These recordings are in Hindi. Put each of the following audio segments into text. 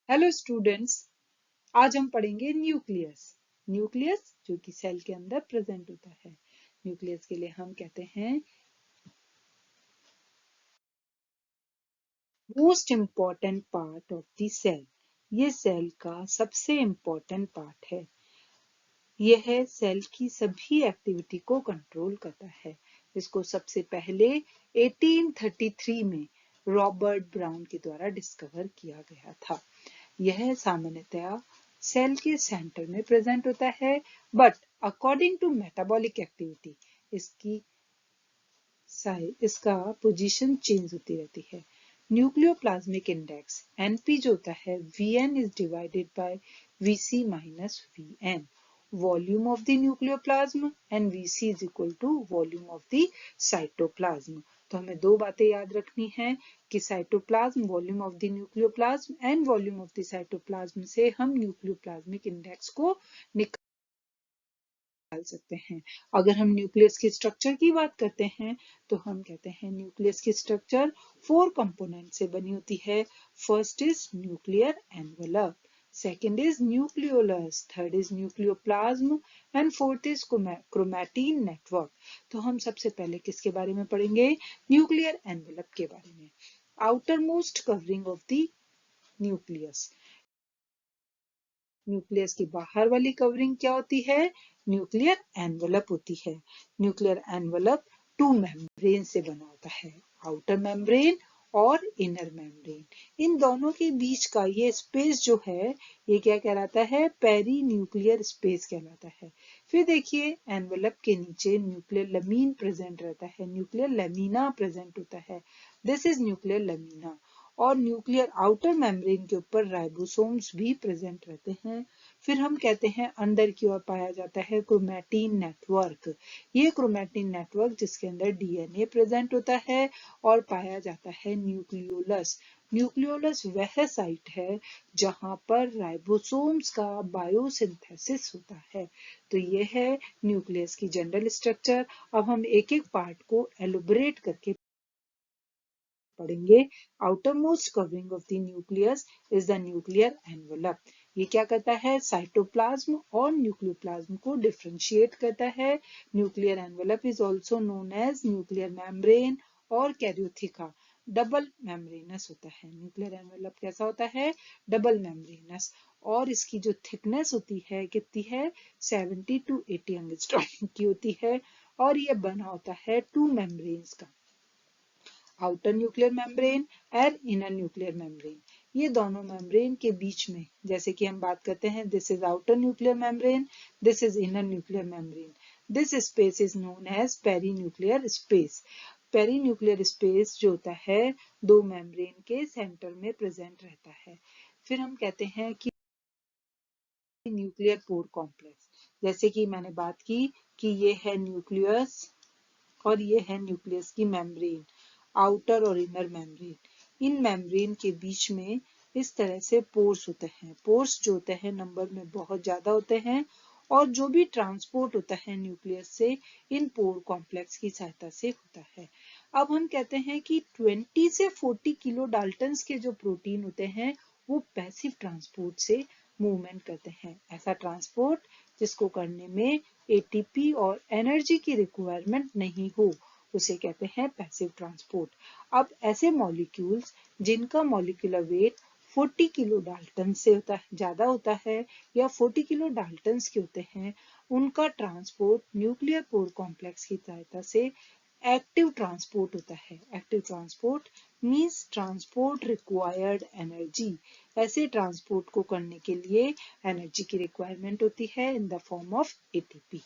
हेलो स्टूडेंट्स, आज हम पढ़ेंगे न्यूक्लियस। न्यूक्लियस जो कि सेल के अंदर प्रेजेंट होता है। न्यूक्लियस के लिए हम कहते हैं most important part of the cell. ये सेल का सबसे इम्पॉर्टेंट पार्ट है। यह सेल की सभी एक्टिविटी को कंट्रोल करता है। इसको सबसे पहले 1833 में रॉबर्ट ब्राउन के द्वारा डिस्कवर किया गया था। यह सामान्यतया सेल के सेंटर में प्रेजेंट होता है, but according to metabolic activity इसका पोजीशन चेंज होती रहती है। न्यूक्लियोप्लाज्मिक इंडेक्स एनपी जो होता है VN is divided by VC minus VN, volume of the nucleoplasm, and VC is equal to volume of the cytoplasm. तो हमें दो बातें याद रखनी है कि cytoplasm, volume of the nucleoplasm and volume of the cytoplasm से हम न्यूक्लियोप्लाज्मिक इंडेक्स को निकाल सकते हैं। अगर हम न्यूक्लियस के स्ट्रक्चर की बात करते हैं तो हम कहते हैं न्यूक्लियस की स्ट्रक्चर 4 कंपोनेंट से बनी होती है। First is nuclear envelope, second is nucleolus, third is nucleoplasm and fourth is chromatin network. तो हम सबसे पहले किसके बारे में पढ़ेंगे? न्यूक्लियर एनवेलप के बारे में। Outer most covering of the nucleus, nucleus की बाहर वाली कवरिंग क्या होती है? न्यूक्लियर एनवेलप होती है। न्यूक्लियर एनवेलप टू मेम्ब्रेन से बना होता है, आउटर मेम्ब्रेन और इनर मेम्ब्रेन। इन दोनों के बीच का ये स्पेस जो है ये क्या कहलाता है? पेरी न्यूक्लियर स्पेस कहलाता है। फिर देखिए एनवेलप के नीचे न्यूक्लियर लमीन प्रेजेंट रहता है, न्यूक्लियर लेमिना प्रेजेंट होता है। This is nuclear lamina. और न्यूक्लियर आउटर मेम्ब्रेन के ऊपर राइबोसोम्स भी प्रेजेंट रहते हैं। फिर हम कहते हैं अंदर की ओर पाया जाता है क्रोमैटिन नेटवर्क। ये क्रोमैटिन नेटवर्क जिसके अंदर डीएनए प्रेजेंट होता है और पाया जाता है न्यूक्लियोलस। न्यूक्लियोलस वह साइट है जहां पर राइबोसोम्स का बायोसिंथेसिस होता है। तो ये है न्यूक्लियस की जनरल स्ट्रक्चर। अब हम एक एक पार्ट को एलोबरेट करके पढ़ेंगे। Outer most covering of the nucleus is the nuclear envelope. ये क्या करता है? साइटोप्लाज्म और न्यूक्लियोप्लाज्म को डिफरेंशिएट करता है। Nuclear envelope is also known as nuclear membrane और कैरियोथिका। डबल मेम्ब्रेनस होता है। न्यूक्लियर एनवेलप कैसा होता है? Double membranous. और इसकी जो थिकनेस होती है कितनी है? 70 to 80 एंगस्ट्रॉम की होती है। और ये बना होता है टू मेम्ब्रेन्स का, आउटर न्यूक्लियर मेम्ब्रेन और इनर न्यूक्लियर मेम्ब्रेन। ये दोनों मेम्ब्रेन के बीच में, जैसे कि हम बात करते हैं, this is outer nuclear membrane, this is inner nuclear membrane. This space is known as perinuclear space. Perinuclear space जो होता है दो मेम्ब्रेन के सेंटर में प्रेजेंट रहता है। फिर हम कहते हैं कि न्यूक्लियर पोर कॉम्प्लेक्स, जैसे कि मैंने बात की कि ये है न्यूक्लियस और ये है न्यूक्लियस की मेम्ब्रेन, आउटर और इनर मेम्ब्रेन। इन मेम्ब्रेन के बीच में इस तरह से पोर्स होते हैं। पोर्स जो होते हैं नंबर में बहुत ज्यादा होते हैं और जो भी ट्रांसपोर्ट होता है न्यूक्लियस से इन पोर कॉम्प्लेक्स की सहायता से होता है। अब हम कहते हैं कि 20 से 40 किलो डाल्टन्स के जो प्रोटीन होते हैं वो पैसिव ट्रांसपोर्ट से मूवमेंट करते हैं। ऐसा ट्रांसपोर्ट जिसको करने में एटीपी और एनर्जी की रिक्वायरमेंट नहीं हो उसे कहते हैं पैसिव ट्रांसपोर्ट। अब ऐसे मॉलिक्यूल्स जिनका मॉलिक्यूलर वेट 40 किलो डाल्टन से ज्यादा होता है या 40 किलो डाल्टन्स के होते हैं, उनका ट्रांसपोर्ट न्यूक्लियर पोर कॉम्प्लेक्स की सहायता से एक्टिव ट्रांसपोर्ट होता है। Active transport means transport required energy. ऐसे ट्रांसपोर्ट को करने के लिए एनर्जी की रिक्वायरमेंट होती है in the form of ATP.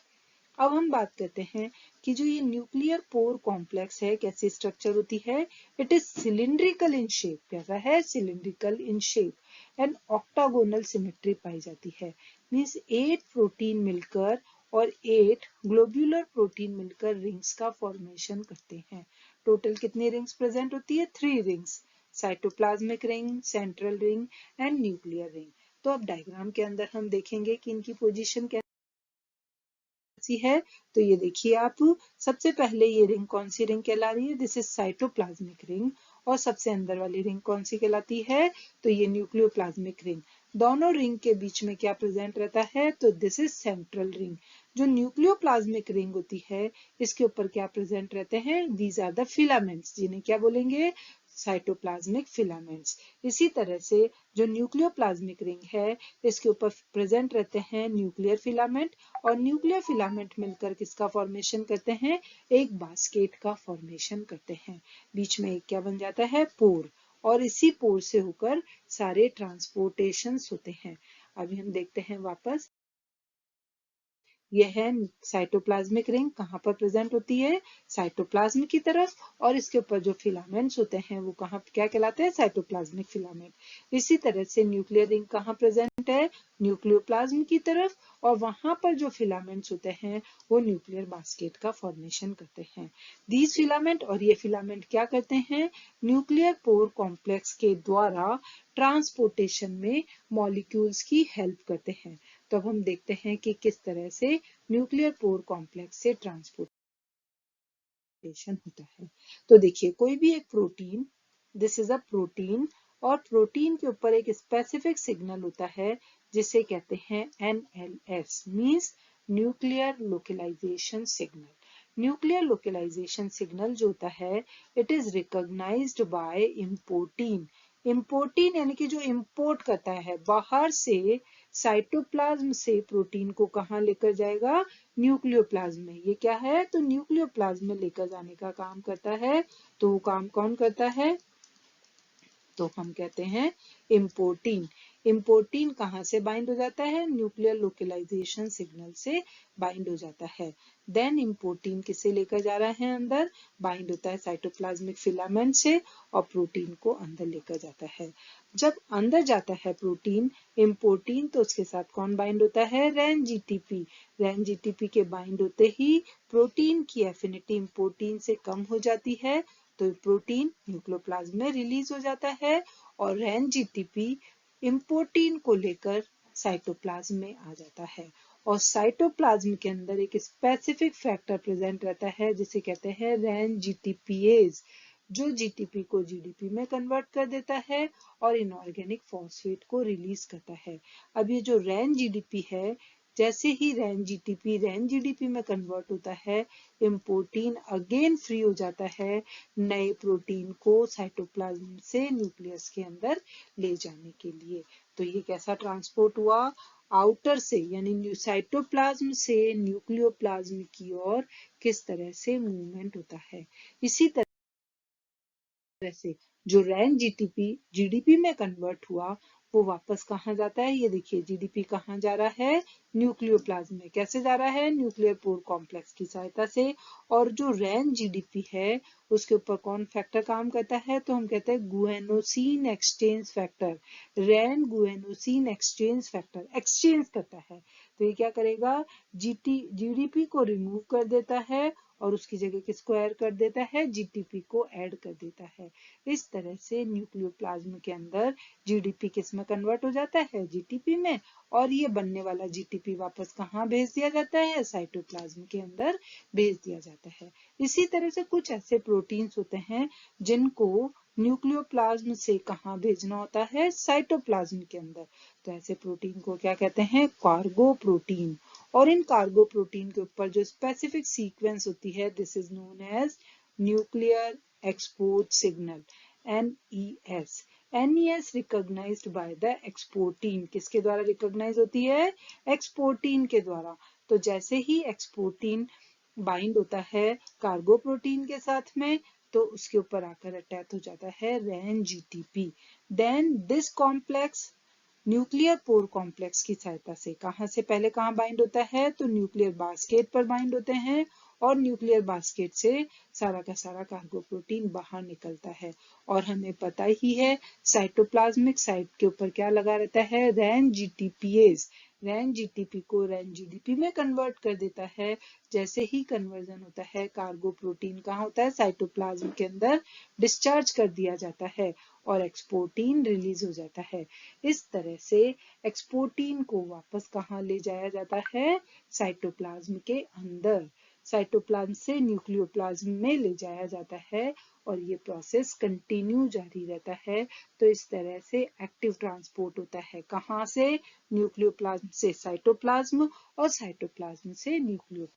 अब हम बात करते हैं कि जो ये न्यूक्लियर पोर कॉम्प्लेक्स है कैसी स्ट्रक्चर होती है? It is cylindrical in shape. कैसा है? Cylindrical in shape and octagonal symmetry पाई जाती है। मींस 8 प्रोटीन मिलकर और 8 ग्लोब्यूलर प्रोटीन मिलकर रिंग्स का फॉर्मेशन करते हैं। टोटल कितनी रिंग्स प्रेजेंट होती है? 3 rings, cytoplasmic ring, central ring and nuclear ring. तो अब डायग्राम के अंदर हम देखेंगे कि इनकी पोजीशन कैसी है। तो ये देखिए आप, सबसे पहले ये रिंग कौन सी रिंग कहला रही है? This is cytoplasmic ring. और सबसे अंदर वाली रिंग कौन सी कहलाती है, तो ये न्यूक्लियोप्लाज्मिक रिंग। दोनों रिंग के बीच में क्या प्रेजेंट रहता है, तो दिस इज सेंट्रल रिंग। जो न्यूक्लियोप्लाज्मिक रिंग होती है इसके ऊपर क्या प्रेजेंट रहते हैं, दीज आर द फिलामेंट्स, जिन्हें क्या बोलेंगे, साइटोप्लाज्मिक फिलामेंट्स। इसी तरह से जो न्यूक्लियोप्लाज्मिक रिंग है इसके ऊपर प्रेजेंट रहते हैं न्यूक्लियर फिलामेंट, और न्यूक्लियर फिलामेंट मिलकर किसका फॉर्मेशन करते हैं, एक बास्केट का फॉर्मेशन करते हैं। बीच में एक क्या बन जाता है, पोर, और इसी पोर से होकर सारे ट्रांसपोर्टेशंस होते हैं। अभी हम देखते हैं वापस, यह है साइटोप्लाज्मिक रिंग, कहाँ पर प्रेजेंट होती है, साइटोप्लाज्म की तरफ, और इसके ऊपर जो फिलामेंट्स होते हैं वो कहाँ क्या कहलाते हैं, साइटोप्लाज्मिक फिलामेंट। इसी तरह से न्यूक्लियर रिंग कहाँ प्रेजेंट है, न्यूक्लियोप्लाज्म की तरफ, और वहां पर जो फिलामेंट्स होते हैं वो न्यूक्लियर बास्केट का फॉर्मेशन करते हैं। दीज फिलामेंट, और ये फिलामेंट क्या करते हैं, न्यूक्लियर पोर कॉम्प्लेक्स के द्वारा ट्रांसपोर्टेशन में मॉलिक्यूल्स की हेल्प करते हैं। तो अब हम देखते हैं कि किस तरह से न्यूक्लियर पोर कॉम्प्लेक्स से ट्रांसपोर्टेशन होता है। तो देखिए, कोई भी एक protein, this is a protein, और प्रोटीन के ऊपर एक स्पेसिफिक सिग्नल होता है जिसे कहते हैं NLS, means nuclear localization signal. Nuclear localization signal जो होता है, it is recognized by importin. Importin यानी कि जो इम्पोर्ट करता है बाहर से, साइटोप्लाज्म से प्रोटीन को कहाँ लेकर जाएगा, न्यूक्लियोप्लाज्म में। ये क्या है, तो न्यूक्लियोप्लाज्म में लेकर जाने का काम करता है। तो वो काम कौन करता है, तो हम कहते हैं इम्पोर्टीन। इम्पोर्टीन कहाँ से बाइंड हो जाता है, न्यूक्लियर लोकलाइजेशन सिग्नल से बाइंड हो जाता है। देन इम्पोर्टीन किसे लेकर जा रहा है अंदर, बाइंड होता है साइटोप्लाज्मिक फिलामेंट से, और प्रोटीन को अंदर लेकर जाता है। जब अंदर जाता है प्रोटीन, इम्पोर्टीन, तो उसके साथ कौन बाइंड होता है, रैन जीटीपी। रैन जीटीपी के बाइंड होते ही प्रोटीन की एफिनिटी इम्पोर्टीन से कम हो जाती है, तो प्रोटीन न्यूक्लियोप्लाज्म में रिलीज हो जाता है, और रैन जीटीपी इम्पोर्टीन को लेकर साइटोप्लाज्म में आ जाता है। और साइटोप्लाज्म के अंदर एक स्पेसिफिक फैक्टर प्रेजेंट रहता है जिसे कहते हैं रैन जीटीपीएज, जो जीटीपी को जीडीपी में कन्वर्ट कर देता है और इनऑर्गेनिक फॉस्फेट को रिलीज करता है। अब ये जो रैन जीडीपी है, जैसे ही रैन जीडीपी में कन्वर्ट होता है, इम्पोर्टीन अगेन फ्री हो जाता है नए प्रोटीन को साइटोप्लाज्म से न्यूक्लियस के अंदर ले जाने के लिए। तो ये कैसा ट्रांसपोर्ट हुआ, आउटर से यानी साइटोप्लाज्म से न्यूक्लियोप्लाज्म की ओर किस तरह से मूवमेंट होता है। इसी तरह से जो रैन जीडीपी में कन्वर्ट हुआ वो वापस कहाँ जाता है, ये देखिए जीडीपी कहाँ जा रहा है, न्यूक्लियोप्लाज्म में। कैसे जा रहा है, न्यूक्लियर पोर कॉम्प्लेक्स की सहायता से। और जो रैन जीडीपी है उसके ऊपर कौन फैक्टर काम करता है, तो हम कहते हैं गुएनोसिन एक्सचेंज फैक्टर। रैन गुएनोसिन एक्सचेंज फैक्टर एक्सचेंज करता है। तो ये क्या करेगा, जीडीपी को रिमूव कर देता है और उसकी जगह किसको ऐड कर देता है, जीटीपी को ऐड कर देता है। इस तरह से न्यूक्लियोप्लाज्म के अंदर जीडीपी किस में कन्वर्ट हो जाता है, जीटीपी में, और ये बनने वाला जीटीपी वापस कहाँ भेज दिया जाता है, साइटोप्लाज्म के अंदर भेज दिया जाता है। इसी तरह से कुछ ऐसे प्रोटीन्स होते हैं जिनको न्यूक्लियोप्लाज्म से कहाँ भेजना होता है, साइटोप्लाज्म के अंदर। तो ऐसे प्रोटीन को क्या कहते हैं, कार्गो प्रोटीन। और इन कार्गो प्रोटीन के ऊपर जो स्पेसिफिक सीक्वेंस होती है, this is known as nuclear export signal, NES। NES recognised by the exportin, किसके द्वारा रिकॉग्नाइज होती है, एक्सपोर्टीन के द्वारा। तो जैसे ही एक्सपोर्टीन बाइंड होता है कार्गो प्रोटीन के साथ में, तो उसके ऊपर आकर अटैच हो जाता है Ran GTP. Then this complex nuclear pore complex की सहायता से कहाँ से पहले कहाँ बाइंड होता है, तो न्यूक्लियर बास्केट पर बाइंड होते हैं, और न्यूक्लियर बास्केट से सारा का सारा कार्गो प्रोटीन बाहर निकलता है। और हमें पता ही है साइटोप्लाज्मिक साइट के ऊपर क्या लगा रहता है, रैन जीटीपीएज। रैन जीटीपी को रैन जीडीपी में कन्वर्ट कर देता है। जैसे ही कन्वर्जन होता है, कार्गो प्रोटीन कहाँ होता है, साइटोप्लाज्म के अंदर डिस्चार्ज कर दिया जाता है और एक्सपोर्टीन रिलीज हो जाता है। इस तरह से एक्सपोर्टीन को वापस कहाँ ले जाया जाता है, साइटोप्लाज्म के अंदर। साइटोप्लाज्म से न्यूक्लियोप्लाज्म में ले जाया जाता है और ये प्रोसेस कंटिन्यू जारी रहता है। तो इस तरह से एक्टिव ट्रांसपोर्ट होता है, कहाँ से? न्यूक्लियोप्लाज्म से साइटोप्लाज्म और साइटोप्लाज्म से न्यूक्लियोप्लाज्म।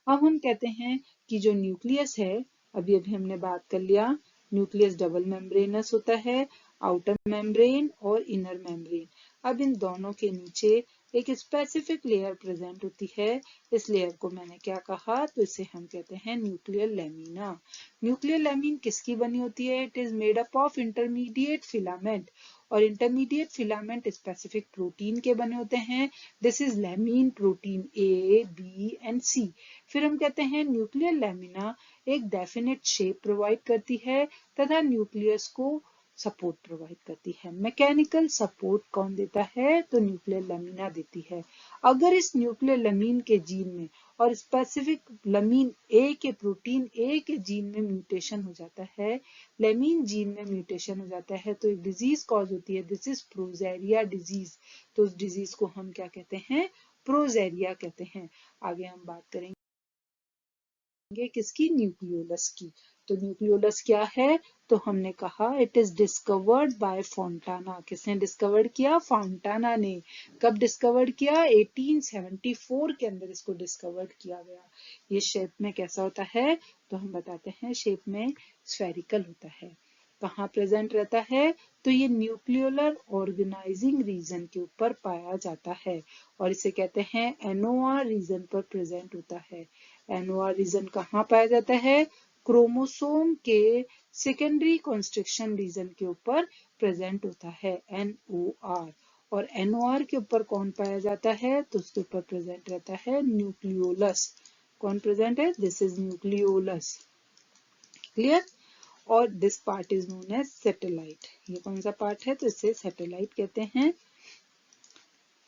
अब हम कहते हैं कि जो न्यूक्लियस है, अभी अभी हमने बात कर लिया, न्यूक्लियस डबल मेम्ब्रेनस होता है, आउटर मेम्ब्रेन और इनर मेम्ब्रेन। अब इन दोनों के नीचे एक स्पेसिफिक लेयर प्रेजेंट होती है। इस लेयर को मैंने क्या कहा? तो इसे हम कहते हैं न्यूक्लियर लेमिना। न्यूक्लियर लेमिन किसकी बनी होती है? It is made up of intermediate filament, और इंटरमीडिएट फिलामेंट स्पेसिफिक प्रोटीन के बने होते हैं। This is lamin protein A, B and C. फिर हम कहते हैं न्यूक्लियर लेमिना एक डेफिनेट शेप प्रोवाइड करती है तथा न्यूक्लियस को सपोर्ट प्रोवाइड करती है। मैकेनिकल सपोर्ट कौन देता है? तो न्यूक्लियर लेमिना देती है। अगर इस न्यूक्लियर लेमिन के जीन में और स्पेसिफिक लेमिन ए के प्रोटीन ए के जीन में म्यूटेशन हो जाता है, लेमिन जीन में म्यूटेशन हो जाता है, तो एक डिजीज कॉज होती है। This is progeria disease. तो उस डिजीज को हम क्या कहते हैं? प्रोजेरिया कहते हैं। आगे हम बात करेंगे किसकी? न्यूक्लियोलस की। तो न्यूक्लियोलस क्या है? तो हमने कहा it is discovered by Fontana. किसने डिस्कवर्ड किया? फोंटाना ने। कब डिस्कवर्ड किया? 1874 के अंदर इसको डिस्कवर्ड किया गया। ये शेप में कैसा होता है? तो हम बताते हैं, शेप में स्फेरिकल होता है। कहाँ प्रेजेंट रहता है? तो ये न्यूक्लियोलर ऑर्गेनाइजिंग रीजन के ऊपर पाया जाता है और इसे कहते हैं एनओआर रीजन पर प्रेजेंट होता है। एनओआर रीजन कहाँ पाया जाता है? क्रोमोसोम के सेकेंडरी कंस्ट्रक्शन रीजन के ऊपर प्रेजेंट होता है एनओआर। और एनओआर के ऊपर कौन पाया जाता है? तो उसके ऊपर प्रेजेंट रहता है न्यूक्लियोलस। कौन प्रेजेंट है? This is nucleolus. क्लियर? और this part is known as satellite. ये कौन सा पार्ट है? तो इसे सैटेलाइट कहते हैं।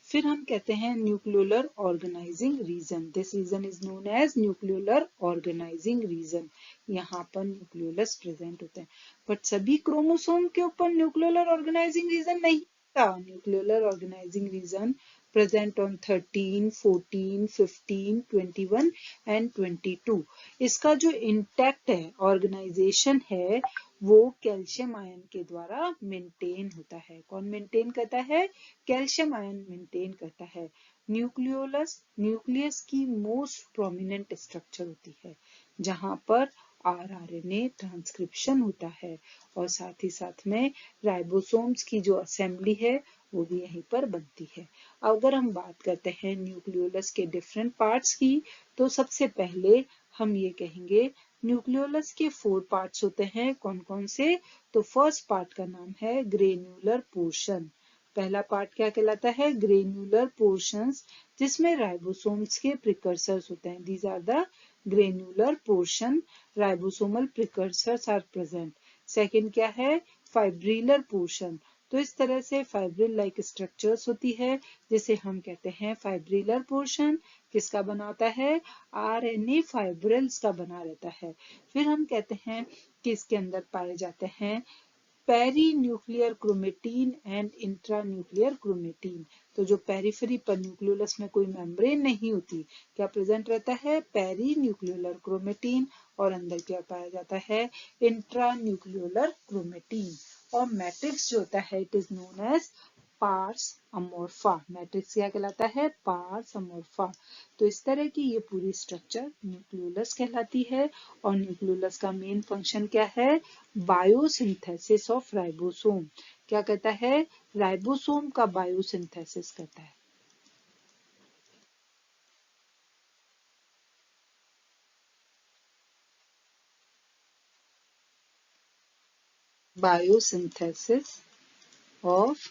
फिर हम कहते हैं nucleolar organizing region. This region is known as nucleolar organizing region. यहाँ पर न्यूक्लियोलस प्रेजेंट होते हैं, बट सभी क्रोमोसोम के ऊपर न्यूक्लियोलर ऑर्गेनाइजिंग रीजन नहीं था। Nucleolar organizing region present on 13, 14, 15, 21 and 22। इसका जो इंटैक्ट है, ऑर्गेनाइजेशन है, वो कैल्शियम आयन के द्वारा मेंटेन होता है। कौन मेंटेन करता है? कैल्शियम आयन मेंटेन करता है। न्यूक्लियोलस न्यूक्लियस की मोस्ट प्रोमिनेंट स्ट्रक्चर होती है, जहां पर आरआरएनए ट्रांसक्रिप्शन होता है और साथ ही साथ में राइबोसोम्स की जो असेंबली है वो भी यहीं पर बनती है। अगर हम बात करते हैं न्यूक्लियोलस के डिफरेंट पार्ट्स की, तो सबसे पहले हम ये कहेंगे न्यूक्लियोलस के 4 पार्ट्स होते हैं। कौन कौन से? तो फर्स्ट पार्ट का नाम है ग्रेन्युलर पोर्शन। पहला पार्ट क्या कहलाता है? ग्रेन्युलर पोर्शंस, जिसमें राइबोसोम्स के प्रिकर्सर्स होते हैं। These are the granular portion, ribosomal precursors are present. Second क्या है? Fibrillar portion. तो इस तरह से फाइब्रिल लाइक स्ट्रक्चर्स होती है, जिसे हम कहते हैं फाइब्रिलर पोर्शन। किसका बना होता है? आरएनए फाइब्रिल्स का बना रहता है। फिर हम कहते हैं कि इसके अंदर पाए जाते हैं perinuclear chromatin and intranuclear chromatin. तो जो पेरिफेरी पर न्यूक्लियोलस में कोई मेम्ब्रेन नहीं होती, क्या प्रेजेंट रहता है? Perinucleolar chromatin. और अंदर क्या पाया जाता है? Intranucleolar chromatin. और मैट्रिक्स जो होता है it is known as pars amorpha. Matrix क्या कहलाता है? Pars amorpha. तो इस तरह की ये पूरी स्ट्रक्चर न्यूक्लियोलस कहलाती है। और न्यूक्लियोलस का मेन फंक्शन क्या है? Biosynthesis of ribosome. क्या कहता है? राइबोसोम का बायोसिंथेसिस करता है। Biosynthesis of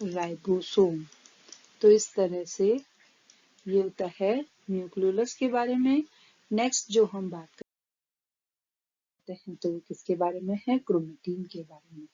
ribosome. तो इस तरह से ये होता है न्यूक्लियोलस के बारे में। नेक्स्ट जो हम बात करते हैं तो किसके बारे में है? क्रोमेटीन के बारे में।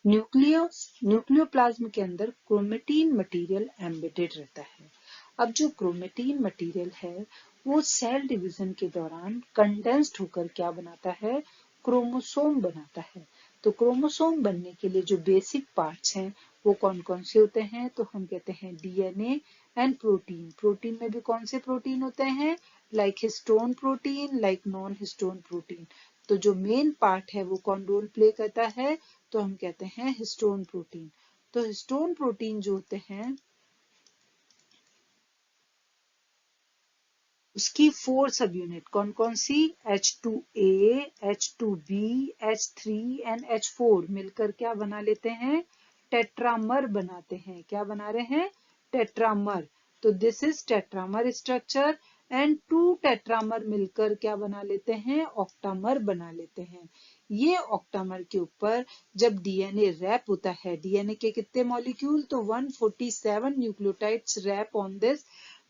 न्यूक्लियोप्लाज्म के अंदर क्रोमेटीन मटेरियल एम्बेडेड रहता है। अब जो क्रोमेटीन मटेरियल है वो सेल डिवीजन के दौरान कंडेंस्ड होकर क्या बनाता है? क्रोमोसोम बनाता है। तो क्रोमोसोम बनने के लिए जो बेसिक पार्ट्स हैं वो कौन कौन से होते हैं, तो हम कहते हैं डीएनए एंड प्रोटीन। प्रोटीन में भी कौन से प्रोटीन होते हैं, like histone protein, like non histone protein. तो जो मेन पार्ट है वो कौन रोल प्ले करता है, तो हम कहते हैं हिस्टोन प्रोटीन। तो हिस्टोन प्रोटीन जो होते हैं उसकी 4 सब यूनिट कौन कौन सी, H2A, H2B, H3 and H4 मिलकर क्या बना लेते हैं, टेट्रामर बनाते हैं। क्या बना रहे हैं, टेट्रामर। तो this is tetramer structure and 2 tetramer मिलकर क्या बना लेते हैं, ऑक्टामर बना लेते हैं। ये ऑक्टामर के ऊपर जब डीएनए रैप होता है, डीएनए के कितने मॉलिक्यूल, तो 147 nucleotides wrap on this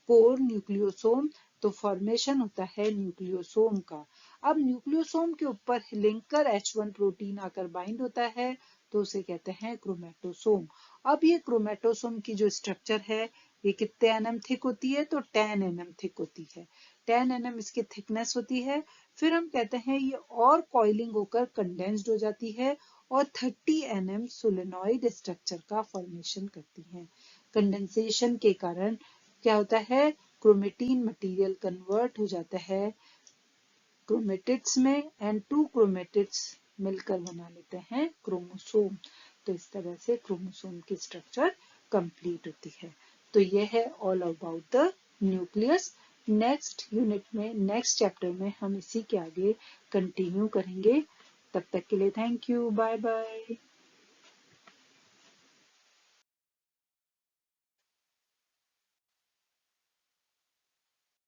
core nucleosome. तो फॉर्मेशन होता है न्यूक्लियोसोम का। अब न्यूक्लियोसोम के ऊपर लिंकर H1 प्रोटीन आकर बाइंड होता है, तो उसे कहते हैं क्रोमेटोसोम। अब ये क्रोमेटोसोम की जो स्ट्रक्चर है ये कितने एनएम थिक होती है, तो 10 एनएम थिक होती है। 10 एनएम इसकी थिकनेस होती है। फिर हम कहते हैं ये और कॉइलिंग होकर कंडेंस्ड हो जाती है और 30 एनएम सोलेनॉइड स्ट्रक्चर का फॉर्मेशन करती है। कंडेंसेशन के कारण क्या होता है, क्रोमेटीन मटेरियल कन्वर्ट हो जाता है क्रोमेटिड्स में एंड 2 क्रोमेटिड्स मिलकर बना लेते हैं क्रोमोसोम। तो इस तरह से क्रोमोसोम की स्ट्रक्चर कंप्लीट होती है। तो यह है all about the nucleus. Next unit में, नेक्स्ट चैप्टर में हम इसी के आगे कंटिन्यू करेंगे। तब तक के लिए थैंक यू, बाय बाय।